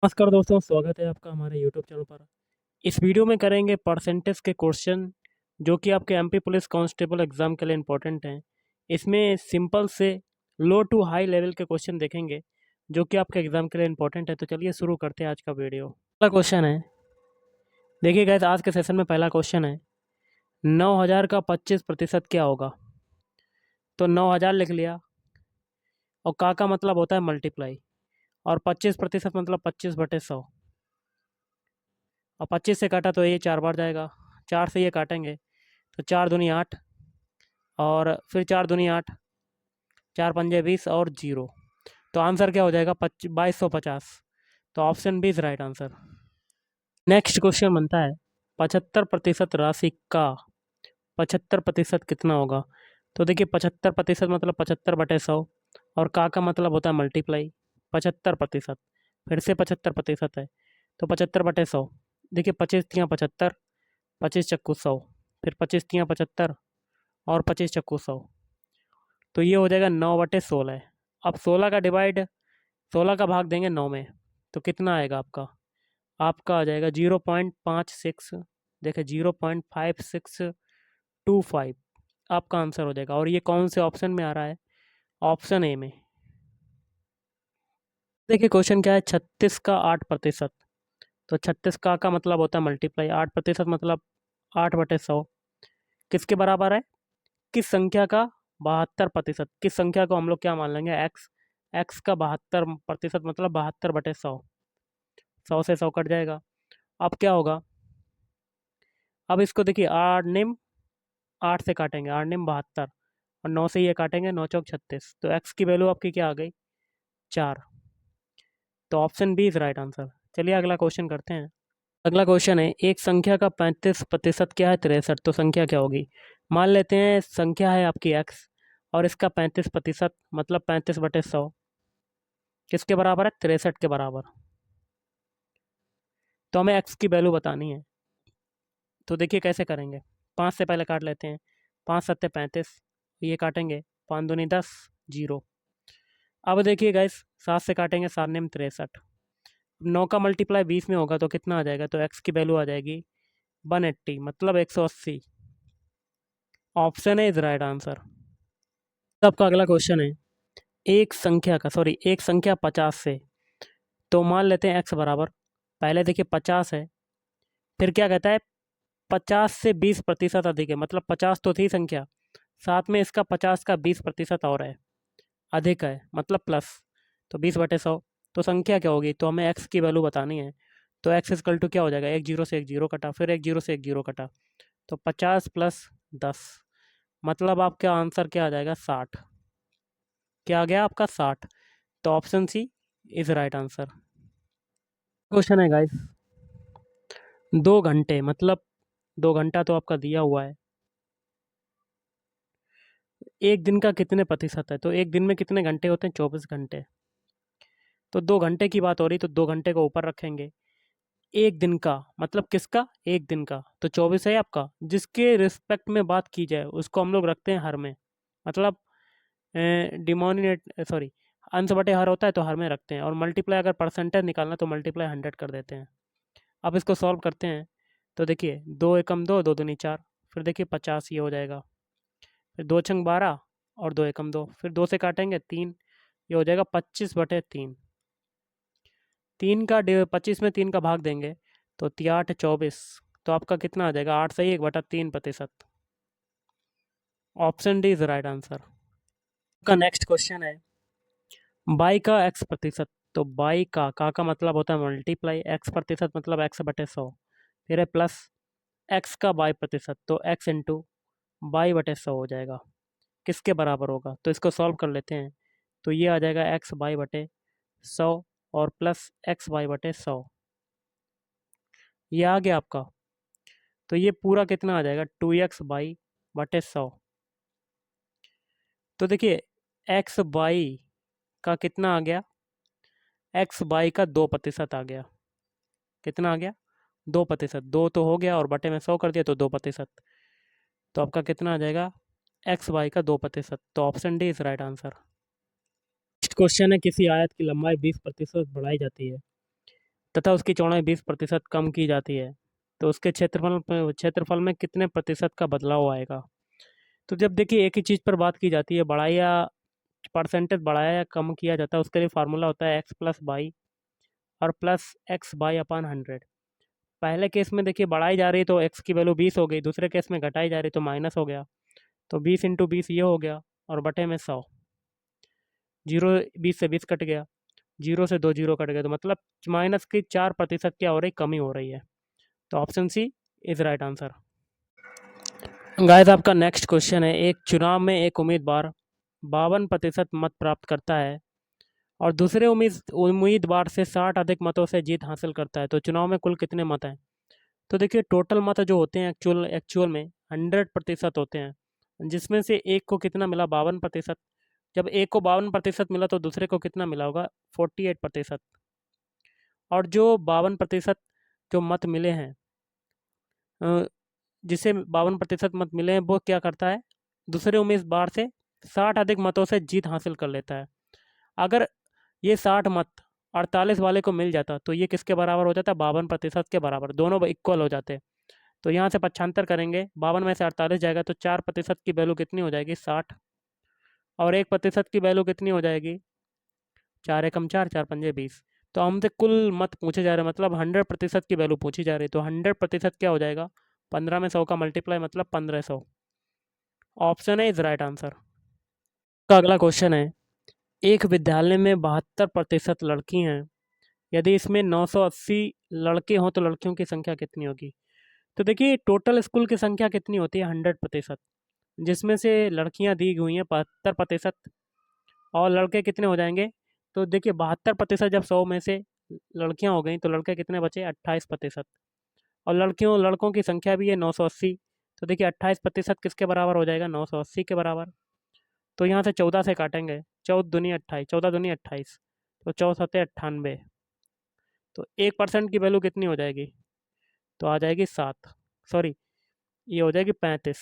नमस्कार दोस्तों, स्वागत है आपका हमारे यूट्यूब चैनल पर। इस वीडियो में करेंगे परसेंटेज के क्वेश्चन जो कि आपके एमपी पुलिस कांस्टेबल एग्जाम के लिए इम्पोर्टेंट हैं। इसमें सिंपल से लो टू हाई लेवल के क्वेश्चन देखेंगे जो कि आपके एग्जाम के लिए इम्पोर्टेंट है। तो चलिए शुरू करते हैं आज का वीडियो। पहला क्वेश्चन है, देखिए गाइस, आज के सेशन में पहला क्वेश्चन है 9,000 का 25% क्या होगा। तो 9,000 लिख लिया और का मतलब होता है मल्टीप्लाई, और 25% मतलब 25/100, और 25 से काटा तो ये 4 बार जाएगा, 4 से ये काटेंगे तो 4 दूनी 8, और फिर 4 दूनी 8, 4 पंजे 20 और 0। तो आंसर क्या हो जाएगा 2250। तो option B is right answer. Next question बनता है 75% राशि का 75% कितना होगा। तो देखिए 75% मतलब 75/100, और का मतलब होता है मल्टीप्लाई 75%, फिर से 75% है तो 75/100। देखिए 25 तियाँ 75, 25 चक्कू 100, फिर 25 तियाँ 75 और 25 चक्कू 100। तो ये हो जाएगा 9/16। अब 16 का डिवाइड, 16 का भाग देंगे 9 में, तो कितना आएगा आपका। आपका आ जाएगा 0.56, देखिए 0.5625 आपका आंसर हो जाएगा। और ये कौन से ऑप्शन में आ रहा है, ऑप्शन ए में। देखिए क्वेश्चन क्या है, 36 का 8%। तो 36 का मतलब होता है मल्टीप्लाई, 8% मतलब 8/100 किसके बराबर है, किस संख्या का 72%। किस संख्या को हम लोग क्या मान लेंगे, एक्स। एक्स का 72% मतलब 72/100, 100 से 100 कट जाएगा। अब क्या होगा, अब इसको देखिए, आठ निम 8 से काटेंगे, 8 निम 72, और 9 से ये काटेंगे, 9 चौक 36। तो एक्स की वैल्यू आपकी क्या आ गई, 4। तो option B is right answer. चलिए अगला क्वेश्चन करते हैं। अगला क्वेश्चन है, एक संख्या का 35% क्या है, 63। तो संख्या क्या होगी। मान लेते हैं संख्या है आपकी एक्स, और इसका 35% मतलब 35/100 किसके बराबर है, 63 के बराबर। तो हमें एक्स की वैल्यू बतानी है। तो देखिए कैसे करेंगे, 5 से पहले काट लेते हैं, 5 सत्ते 35, ये काटेंगे, 5 दूनी 10, 0। अब देखिए गाइस, 7 से काटेंगे, 7 नेम 63, 9 का मल्टीप्लाई 20 में होगा तो कितना आ जाएगा, तो एक्स की वैल्यू आ जाएगी 180 मतलब 180। ऑप्शन है इज राइट आंसर। आपका अगला क्वेश्चन है, एक संख्या 50 से। तो मान लेते हैं एक्स बराबर, पहले देखिए 50 है, फिर क्या कहता है 50 से 20% अधिक है, मतलब 50 तो थी संख्या, साथ में इसका 50 का 20% और है, अधिक है मतलब प्लस। तो 20/100, तो संख्या क्या होगी, तो हमें एक्स की वैल्यू बतानी है। तो एक्स इजकल टू क्या हो जाएगा, एक जीरो से एक जीरो कटा, फिर एक जीरो से एक जीरो कटा, तो 50 + 10 मतलब आपका आंसर क्या आ जाएगा, 60। क्या आ गया आपका, 60। तो option C is right answer. Question है गाइस, 2 घंटे मतलब 2 घंटा तो आपका दिया हुआ है, एक दिन का कितने प्रतिशत है। तो एक दिन में कितने घंटे होते हैं, 24 घंटे। तो 2 घंटे की बात हो रही तो 2 घंटे को ऊपर रखेंगे, एक दिन का मतलब किसका, एक दिन का तो 24 है आपका। जिसके रिस्पेक्ट में बात की जाए उसको हम लोग रखते हैं हर में, मतलब डिमोनिनेट सॉरी, अंश बटे हर होता है तो हर में रखते हैं, और मल्टीप्लाई अगर परसेंटेज निकालना तो मल्टीप्लाई 100 कर देते हैं। अब इसको सॉल्व करते हैं, तो देखिए 2 एकम 2, 2 दूनी 4, फिर देखिए 50 ये हो जाएगा, फिर 2 छंग 12 और 2 एकम 2, फिर 2 से काटेंगे 3, ये हो जाएगा 25/3। 25 में 3 का भाग देंगे तो 8 24, तो आपका कितना आ जाएगा, 8 सही 1/3%। Option D is right answer. का नेक्स्ट क्वेश्चन है, बाई का एक्स प्रतिशत। तो बाई का मतलब होता है मल्टीप्लाई, एक्स प्रतिशत मतलब 100/100, फिर है प्लस एक्स का बाई प्रतिशत, तो एक्स इंटू बाई बटे 100 हो जाएगा, किसके बराबर होगा। तो इसको सॉल्व कर लेते हैं, तो ये आ जाएगा एक्स बाई बटे 100 और प्लस एक्स बाई बटे 100, ये आ गया आपका। तो ये पूरा कितना आ जाएगा, 2x बाई बटे 100। तो देखिए एक्स बाई का कितना आ गया, एक्स बाई का 2% आ गया, कितना आ गया, 2%। 2 तो हो गया और बटे में 100 कर दिया तो 2%, तो आपका कितना आ जाएगा, एक्स बाई का 2%। तो option D is right answer. Next question है, किसी आयत की लंबाई 20% बढ़ाई जाती है। तथा उसकी चौड़ाई 20% कम की जाती है, तो उसके क्षेत्रफल में कितने प्रतिशत का बदलाव आएगा। तो जब देखिए एक ही चीज़ पर बात की जाती है, बढ़ाया या परसेंटेज बढ़ाया या कम किया जाता है, उसके लिए फार्मूला होता है एक्स प्लस बाई और प्लस एक्स बाई अपान 100। पहले केस में देखिए बढ़ाई जा रही है तो एक्स की वैल्यू 20 हो गई, दूसरे केस में घटाई जा रही तो माइनस हो गया, तो 20 × 20 ये हो गया और बटे में 100। जीरो 20 से 20 कट गया, जीरो से 2 जीरो कट गया, तो मतलब माइनस की 4% क्या हो रही, कमी हो रही है। तो option C is right answer. Guys आपका नेक्स्ट क्वेश्चन है, एक चुनाव में एक उम्मीदवार 52% मत प्राप्त करता है और दूसरे उम्मीदवार से 60 अधिक मतों से जीत हासिल करता है, तो चुनाव में कुल कितने मत हैं। तो देखिए टोटल मत जो होते हैं एक्चुअल में 100% होते हैं, जिसमें से एक को कितना मिला, 52%। जब एक को 52% मिला तो दूसरे को कितना मिला होगा, 48%। और जो 52% जो मत मिले हैं, जिसे 52% मत मिले हैं, वो क्या करता है, दूसरे उम्मीदवार से 60 अधिक मतों से जीत हासिल कर लेता है। अगर ये 60 मत 48 वाले को मिल जाता तो ये किसके बराबर हो जाता, 52% के बराबर, दोनों इक्वल हो जाते। तो यहाँ से पक्षांतर करेंगे, 52 में से 48 जाएगा तो 4% की वैल्यू कितनी हो जाएगी, 60, और 1% की वैल्यू कितनी हो जाएगी, 4 एकम 4, 4 पंजे 20। तो हमसे कुल मत पूछे जा रहे हैं, मतलब 100% की वैल्यू पूछी जा रही है, तो 100% क्या हो जाएगा, 15 में 100 का मल्टीप्लाई मतलब 1500। ऑप्शन है इज राइट आंसर। का अगला क्वेश्चन है, एक विद्यालय में 72% लड़की हैं, यदि इसमें 980 लड़के हों तो लड़कियों की संख्या कितनी होगी। तो देखिए टोटल स्कूल की संख्या कितनी होती है, 100%, जिसमें से लड़कियां दी हुई हैं 72% और लड़के कितने हो जाएंगे। तो देखिए 72% जब 100 में से लड़कियां हो गई तो लड़के कितने बचे, 28%। और लड़कों की संख्या भी है 980, तो देखिए 28% किसके बराबर हो जाएगा, 980 के बराबर। तो यहाँ से 14 से काटेंगे, 14 दूनी 28, 14 दूनी 28, तो 4 7 98, तो 1% की वैल्यू कितनी हो जाएगी, तो आ जाएगी 7, सॉरी ये हो जाएगी 35।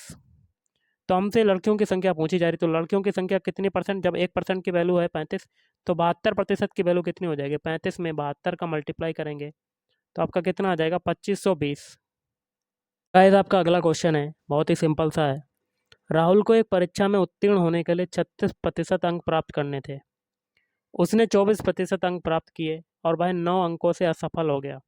तो हमसे लड़कियों की संख्या पूछी जा रही, तो लड़कियों की संख्या कितनी परसेंट, जब 1% की वैल्यू है 35, तो 72% की वैल्यू कितनी हो जाएगी, 35 में 72 का मल्टीप्लाई करेंगे तो आपका कितना आ जाएगा, 2520। गाइस आपका अगला क्वेश्चन है, बहुत ही सिंपल सा है। राहुल को एक परीक्षा में उत्तीर्ण होने के लिए 36% अंक प्राप्त करने थे, उसने 24% अंक प्राप्त किए और वह 9 अंकों से असफल हो गया।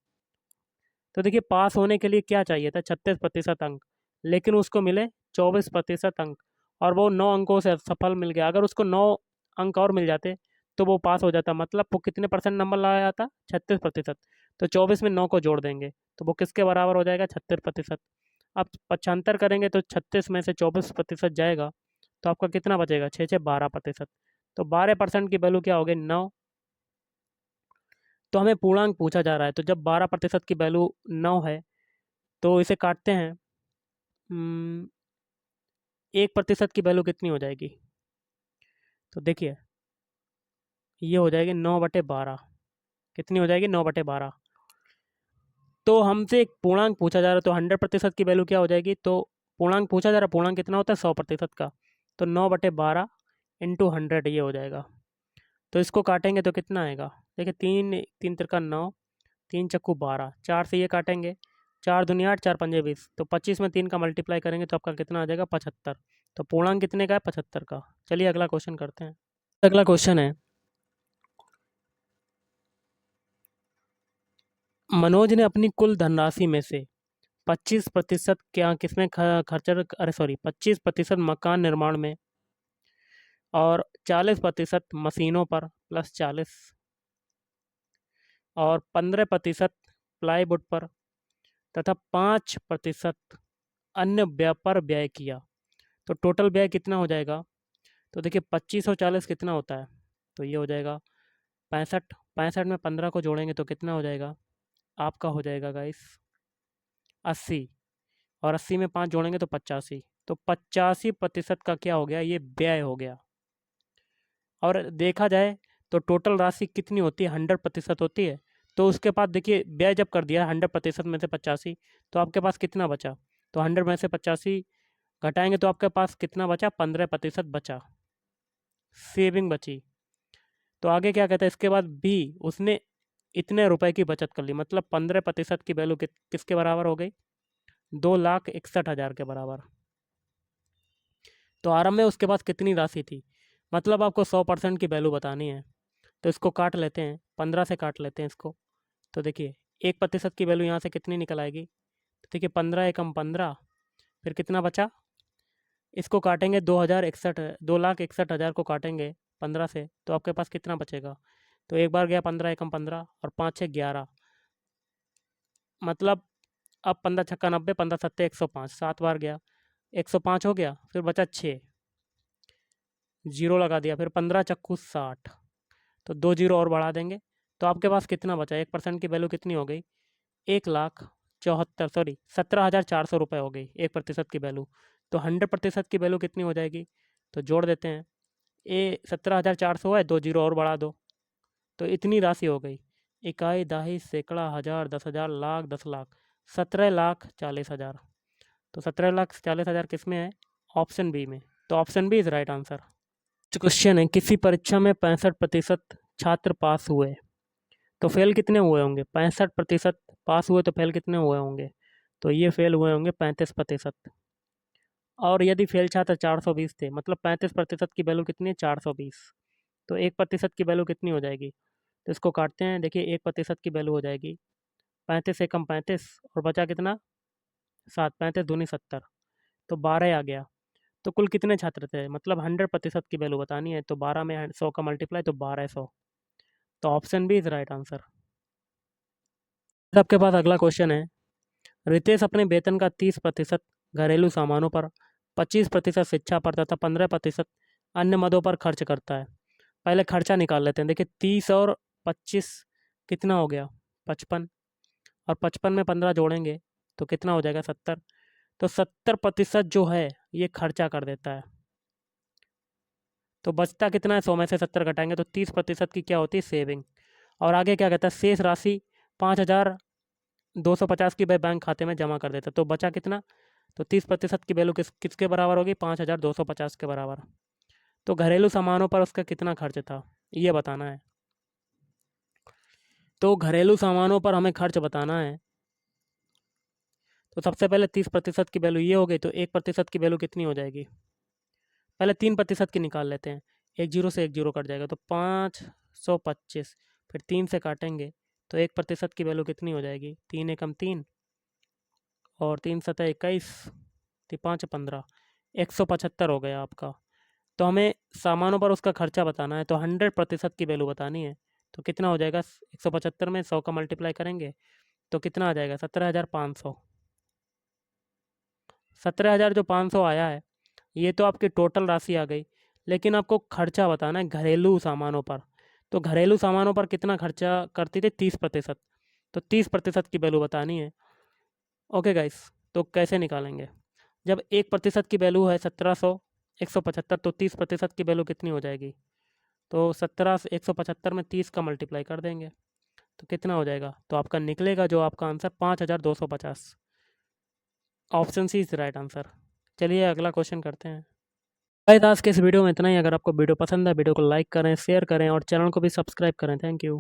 तो देखिए पास होने के लिए क्या चाहिए था, 36% अंक, लेकिन उसको मिले 24% अंक और वो 9 अंकों से असफल मिल गया। अगर उसको 9 अंक और मिल जाते तो वो पास हो जाता, मतलब वो कितने परसेंट नंबर लाया जाता, 36%। तो 24 में 9 को जोड़ देंगे तो वो किसके बराबर हो जाएगा, 36%। अब पक्षांतर करेंगे तो 36 में से 24% जाएगा तो आपका कितना बचेगा, 6 6 12%। तो 12% की वैल्यू क्या हो गई, 9। तो हमें पूर्णांक पूछा जा रहा है, तो जब 12% की वैल्यू 9 है तो इसे काटते हैं, 1% की वैल्यू कितनी हो जाएगी, तो देखिए ये हो जाएगी 9/12, कितनी हो जाएगी, 9/12। तो हमसे एक पूर्णांक पूछा जा रहा है, तो 100% की वैल्यू क्या हो जाएगी, तो पूर्णांक पूछा जा रहा है, पूर्णांक कितना होता है, 100% का, तो 9/12 इंटू 100 ये हो जाएगा। तो इसको काटेंगे तो कितना आएगा, देखिए 3 3 तिरका 9, 3 चक्कू 12, 4 से ये काटेंगे, 4 दूनी 8, 4 पंजे 20, तो 25 में 3 का मल्टीप्लाई करेंगे तो आपका कितना आ जाएगा, 75। तो पूर्णांक कितने का है, 75 का। चलिए अगला क्वेश्चन करते हैं। अगला क्वेश्चन है, मनोज ने अपनी कुल धनराशि में से 25% क्या किसमें खर्चा, अरे सॉरी 25% मकान निर्माण में और 40% मशीनों पर प्लस 40 और 15% प्लाईवुड पर तथा 5% अन्य व्यय पर व्यय किया, तो टोटल व्यय कितना हो जाएगा। तो देखिए 25 और 40 कितना होता है, तो ये हो जाएगा 65, 65 में 15 को जोड़ेंगे तो कितना हो जाएगा, आपका हो जाएगा गाइस 80, और 80 में 5 जोड़ेंगे तो 85, तो 85% का क्या हो गया, ये व्यय हो गया। और देखा जाए तो टोटल राशि कितनी होती है, 100% होती है, तो उसके बाद देखिए व्यय जब कर दिया 100% में से 85, तो आपके पास कितना बचा, तो 100 में से 85 घटाएंगे तो आपके पास कितना बचा, 15% बचा, सेविंग बची। तो आगे क्या कहता है, इसके बाद भी उसने इतने रुपए की बचत कर ली, मतलब 15% की वैल्यू किसके बराबर हो गई? 2,61,000 के बराबर। तो आरंभ में उसके पास कितनी राशि थी? मतलब आपको 100% की वैल्यू बतानी है। तो इसको काट लेते हैं, 15 से काट लेते हैं इसको। तो देखिए 1% की वैल्यू यहाँ से कितनी निकल आएगी? तो देखिए 15 एकम 15, फिर कितना बचा? इसको काटेंगे 2,61,000 को काटेंगे 15 से, तो आपके पास कितना बचेगा? तो एक बार गया 15 एकम 15 और 5 6 11, मतलब अब 15 छक्का 90, 15 सत्ते 105, 7 बार गया 105 हो गया, फिर बचा 6, जीरो लगा दिया, फिर 15 चक्कू 60, तो 2 जीरो और बढ़ा देंगे। तो आपके पास कितना बचा? 1% की वैल्यू कितनी हो गई? 17,400 रुपये हो गई 1% की वैल्यू। तो 100% की वैल्यू कितनी हो जाएगी? तो जोड़ देते हैं, 17,400 है, 2 जीरो और बढ़ा दो, तो इतनी राशि हो गई। इकाई, दाही, सैकड़ा, हज़ार, 10,000, लाख, 10 लाख, 17,40,000। तो 17,40,000 किस में है? ऑप्शन बी में। तो option B is right answer. Question है, किसी परीक्षा में 65% छात्र पास हुए तो फेल कितने हुए होंगे? 65% पास हुए तो फेल कितने हुए होंगे? तो ये फेल हुए होंगे 35%। और यदि फेल छात्र 420 थे, मतलब 35% की वैल्यू कितनी है? 420। तो 1% की वैल्यू कितनी हो जाएगी? तो इसको काटते हैं, देखिए 1% की वैल्यू हो जाएगी 35 एकम 35, और बचा कितना? 7, 35 दूनी 70, तो 12 आ गया। तो कुल कितने छात्र थे? मतलब 100% की वैल्यू बतानी है, तो 12 में 100 का मल्टीप्लाई, तो 1200। तो option B is right answer. आपके पास अगला क्वेश्चन है, रितेश अपने वेतन का 30% घरेलू सामानों पर, 25% शिक्षा पर तथा 15% अन्य मदों पर खर्च करता है। पहले खर्चा निकाल लेते हैं। देखिए 30 और 25 कितना हो गया? 55, और 55 में 15 जोड़ेंगे तो कितना हो जाएगा? 70। तो 70% जो है ये खर्चा कर देता है। तो बचता कितना है? 100 में से 70 घटाएंगे तो 30% की क्या होती है? सेविंग। और आगे क्या कहता है? शेष राशि 5,250 की वह बैंक खाते में जमा कर देता है। तो बचा कितना? तो 30% की वैल्यू किसके बराबर होगी? 5,250 के बराबर। तो घरेलू सामानों पर उसका कितना खर्च था, ये बताना है। तो घरेलू सामानों पर हमें खर्च बताना है। तो सबसे पहले 30% की वैल्यू ये हो गई, तो 1% की वैल्यू कितनी हो जाएगी? पहले 3% की निकाल लेते हैं। एक जीरो से एक जीरो कट जाएगा, तो 525, फिर 3 से काटेंगे तो 1% की वैल्यू कितनी हो जाएगी? 3 एकम 3, और 3 सतह 21, 5 15, 175 हो गया आपका। तो हमें सामानों पर उसका खर्चा बताना है, तो 100% की वैल्यू बतानी है। तो कितना हो जाएगा? 175 में 100 का मल्टीप्लाई करेंगे तो कितना आ जाएगा? 17,500। 17,000 जो 500 आया है, ये तो आपकी टोटल राशि आ गई, लेकिन आपको खर्चा बताना है घरेलू सामानों पर। तो घरेलू सामानों पर कितना खर्चा करती थी? 30%। तो 30% की वैल्यू बतानी है। ओके गाइस, तो कैसे निकालेंगे? जब 1% की वैल्यू है 1700, 175, तो 30% की वैल्यू कितनी हो जाएगी? तो 17 से 175 में 30 का मल्टीप्लाई कर देंगे तो कितना हो जाएगा? तो आपका निकलेगा जो आपका answer 5,250। Option C is right answer. चलिए अगला क्वेश्चन करते हैं। गाइस आज के इस वीडियो में इतना ही। अगर आपको वीडियो पसंद है, वीडियो को लाइक करें, शेयर करें और चैनल को भी सब्सक्राइब करें। Thank you.